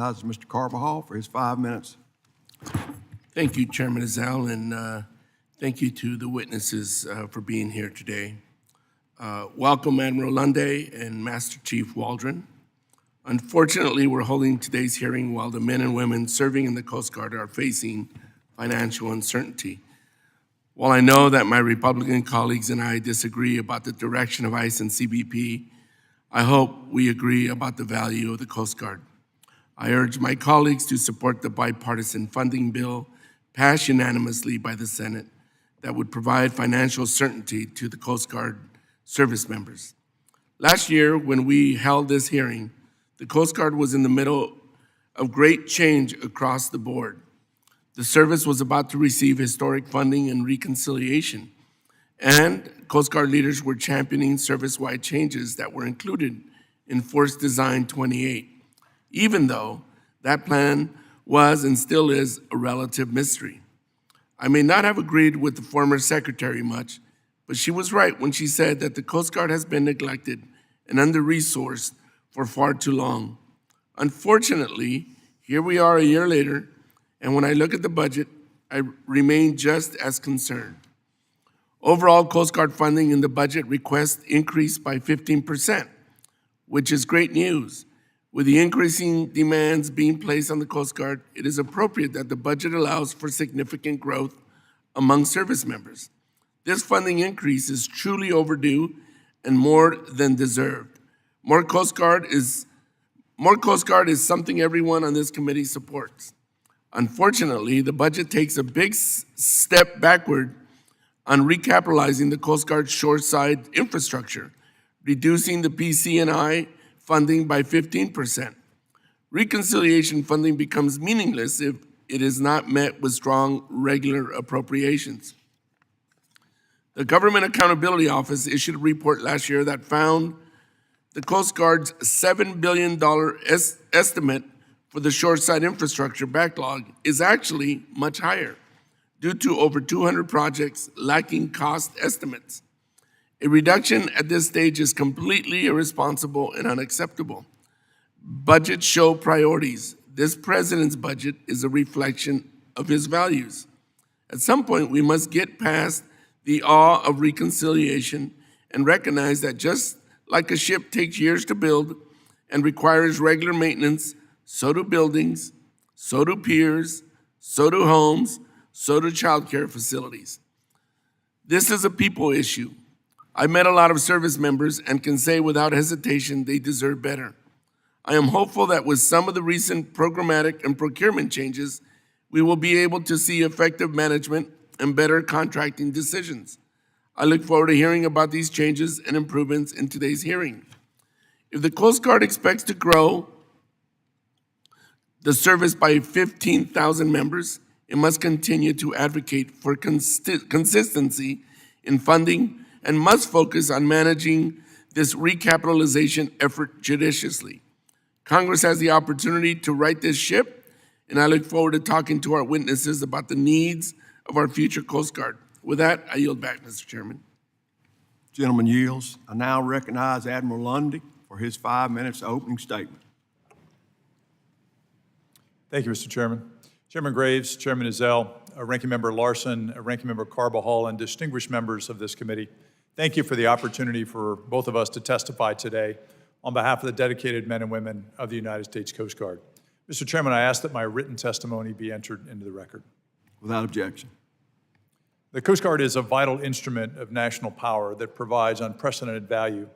That's Mr. Carbajal for his 5 minutes. Thank you, Chairman Azal, and thank you to the witnesses for being here today. Welcome, Admiral Lunde and Master Chief Waldron. Unfortunately, we're holding today's hearing while the men and women serving in the Coast Guard are facing financial uncertainty. While I know that my Republican colleagues and I disagree about the direction of ICE and CBP, I hope we agree about the value of the Coast Guard. I urge my colleagues to support the bipartisan funding bill passed unanimously by the Senate that would provide financial certainty to the Coast Guard service members. Last year, when we held this hearing, the Coast Guard was in the middle of great change across the board. The service was about to receive historic funding and reconciliation, and Coast Guard leaders were championing service-wide changes that were included in Force Design 28, even though that plan was and still is a relative mystery. I may not have agreed with the former secretary much, but she was right when she said that the Coast Guard has been neglected and under-resourced for far too long. Unfortunately, here we are a year later, and when I look at the budget, I remain just as concerned. Overall, Coast Guard funding in the budget request increased by 15%, which is great news. With the increasing demands being placed on the Coast Guard, it is appropriate that the budget allows for significant growth among service members. This funding increase is truly overdue and more than deserved. More Coast Guard is something everyone on this committee supports. Unfortunately, the budget takes a big step backward on recapitalizing the Coast Guard shoreside infrastructure, reducing the PC&I funding by 15%. Reconciliation funding becomes meaningless if it is not met with strong regular appropriations. The Government Accountability Office issued a report last year that found the Coast Guard's $7 billion estimate for the shoreside infrastructure backlog is actually much higher due to over 200 projects lacking cost estimates. A reduction at this stage is completely irresponsible and unacceptable. Budgets show priorities. This president's budget is a reflection of his values. At some point, we must get past the awe of reconciliation and recognize that just like a ship takes years to build and requires regular maintenance, so do buildings, so do piers, so do homes, so do childcare facilities. This is a people issue. I met a lot of service members and can say without hesitation they deserve better. I am hopeful that with some of the recent programmatic and procurement changes, we will be able to see effective management and better contracting decisions. I look forward to hearing about these changes and improvements in today's hearing. If the Coast Guard expects to grow the service by 15,000 members, it must continue to advocate for consistency in funding and must focus on managing this recapitalization effort judiciously. Congress has the opportunity to right this ship, and I look forward to talking to our witnesses about the needs of our future Coast Guard. With that, I yield back, Mr. Chairman. Gentleman yields. I now recognize Admiral Lunde for his 5 minutes opening statement. Thank you, Mr. Chairman. Chairman Graves, Chairman Ezell, Ranking Member Larson, Ranking Member Carbajal, and distinguished members of this committee, thank you for the opportunity for both of us to testify today on behalf of the dedicated men and women of the United States Coast Guard. Mr. Chairman, I ask that my written testimony be entered into the record. Without objection. The Coast Guard is a vital instrument of national power that provides unprecedented value